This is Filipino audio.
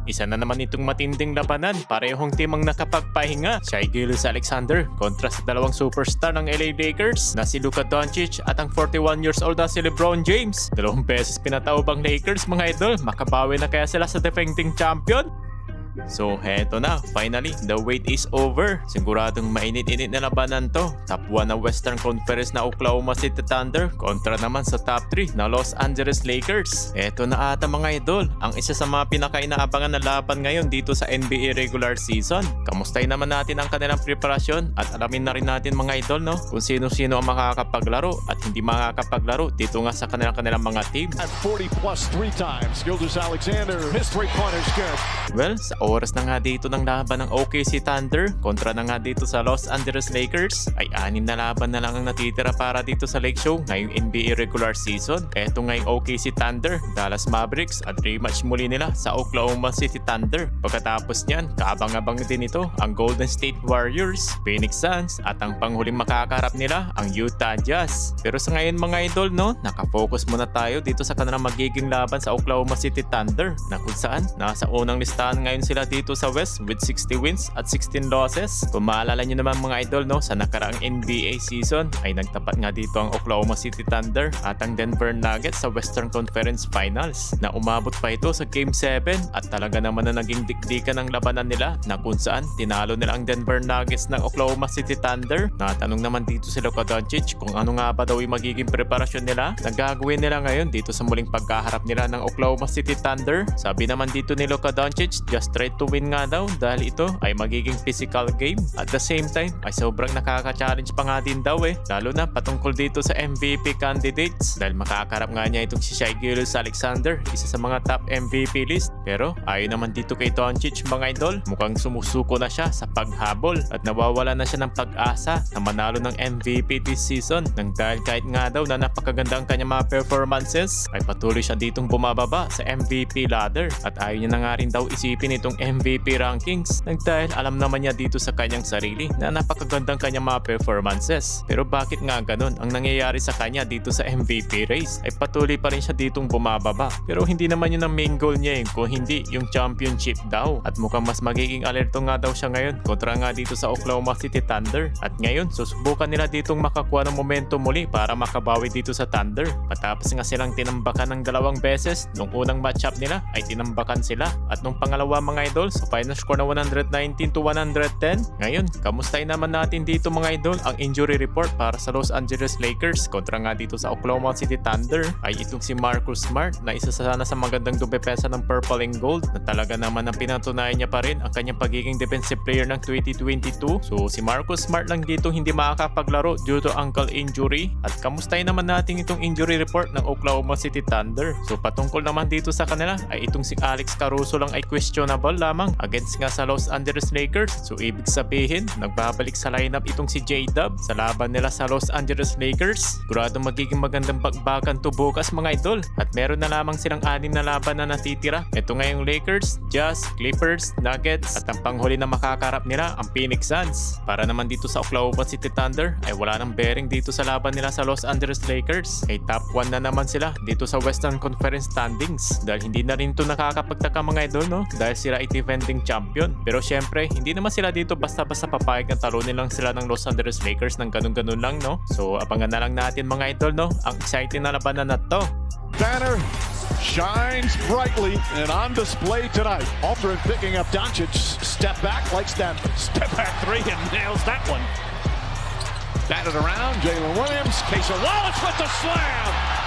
Isa na naman itong matinding labanan. Parehong team ang nakapagpahinga. Shai Gilgeous-Alexander kontra sa dalawang superstar ng LA Lakers na si Luka Doncic at ang 41 years old na si LeBron James. Dalawang beses pinatawag ang Lakers mga idol. Makabawi na kaya sila sa defending champion? So heto na, finally, the wait is over. Siguradong mainit-init na labanan to. Top 1 na Western Conference na Oklahoma City Thunder kontra naman sa top 3 na Los Angeles Lakers. Heto na ata mga idol, ang isa sa mga pinaka-inaabangan na laban ngayon dito sa NBA regular season. Kamustahin naman natin ang kanilang preparasyon at alamin na rin natin mga idol no, kung sino-sino ang makakapaglaro at hindi makakapaglaro dito nga sa kanilang mga team. At 40 plus 3 times, Gilgeous-Alexander, his 3-pointer is good. Well, sa oras na nga dito ng laban ng OKC Thunder kontra na nga dito sa Los Angeles Lakers ay 6 na laban na lang ang natitira para dito sa Lake Show ngayong NBA regular season. Eto ngayong OKC Thunder, Dallas Mavericks at rematch muli nila sa Oklahoma City Thunder. Pagkatapos niyan, kaabang-abang din ito ang Golden State Warriors, Phoenix Suns at ang panghuling makakaharap nila ang Utah Jazz. Pero sa ngayon mga idol no, nakafocus muna tayo dito sa kanilang magiging laban sa Oklahoma City Thunder na kung saan nasa unang listahan ngayon sila dito sa West with 60 wins at 16 losses. Kung maalala nyo naman mga idol no, sa nakaraang NBA season ay nagtapat nga dito ang Oklahoma City Thunder at ang Denver Nuggets sa Western Conference Finals na umabot pa ito sa Game 7 at talaga naman na naging dikdikan ng labanan nila na kung saan tinalo nila ang Denver Nuggets ng Oklahoma City Thunder. Natanong naman dito si Luka Doncic kung ano nga ba daw yung magiging preparasyon nila na gagawin nila ngayon dito sa muling pagkaharap nila ng Oklahoma City Thunder. Sabi naman dito ni Luka Doncic, just try to win nga daw dahil ito ay magiging physical game. At the same time ay sobrang nakaka-challenge pa nga din daw lalo na patungkol dito sa MVP candidates dahil makakarap nga niya itong si Shai Gilgeous-Alexander, isa sa mga top MVP list. Pero ayon naman dito kay Doncic mga idol, mukhang sumusuko na siya sa paghabol at nawawala na siya ng pag-asa na manalo ng MVP this season nang dahil kahit nga daw na napakaganda ang kanyang mga performances ay patuloy siya ditong bumababa sa MVP ladder at ayaw niya na nga rin daw isipin itong MVP rankings nang dahil alam naman niya dito sa kanyang sarili na napakagandang kanyang mga performances. Pero bakit nga ganun ang nangyayari sa kanya dito sa MVP race ay patuloy pa rin siya ditong bumababa. Pero hindi naman yun ang main goal niya kung hindi yung championship daw at mukhang mas magiging alerto nga daw siya ngayon kontra nga dito sa Oklahoma City Thunder at ngayon susubukan nila ditong makakuha ng momentum muli para makabawi dito sa Thunder matapos nga silang tinambakan ng 2 beses. Nung unang matchup nila ay tinambakan sila at nung pangalawa mga idol sa final score na 119-110. Ngayon, kamustahin naman natin dito mga idol ang injury report para sa Los Angeles Lakers kontra nga dito sa Oklahoma City Thunder ay itong si Marcus Smart na isa sana sa magandang dumepesa ng Purple and Gold na talaga naman ang pinatunayan niya pa rin ang kanyang pagiging defensive player ng 2022. So si Marcus Smart lang dito hindi makakapaglaro due to ankle injury at kamustahin naman natin itong injury report ng Oklahoma City Thunder. So patungkol naman dito sa kanila ay itong si Alex Caruso lang ay questionable lamang against nga sa Los Angeles Lakers. So ibig sabihin, nagbabalik sa lineup itong si J-Dub sa laban nila sa Los Angeles Lakers. Sigurado magiging magandang bagbakan to bukas mga idol. At meron na lamang silang 6 na laban na natitira. Ito nga yung Lakers, Jazz, Clippers, Nuggets at ang panghuli na makakarap nila ang Phoenix Suns. Para naman dito sa Oklahoma City Thunder ay wala nang bearing dito sa laban nila sa Los Angeles Lakers. Ay top 1 na naman sila dito sa Western Conference standings dahil hindi na rin ito nakakapagtaka mga idol no dahil sila ay defending champion. Pero syempre hindi naman sila dito basta-basta papayag na talunin lang sila ng Los Angeles Lakers ng ganun-ganun lang no. So abangan na lang natin mga idol no ang exciting na labanan na to. Banner shines brightly and on display tonight. Aldrin picking up Doncic. Step back, likes that step back 3 and nails that one. Batted around, Jalen Williams. Case of Wallace with the slam.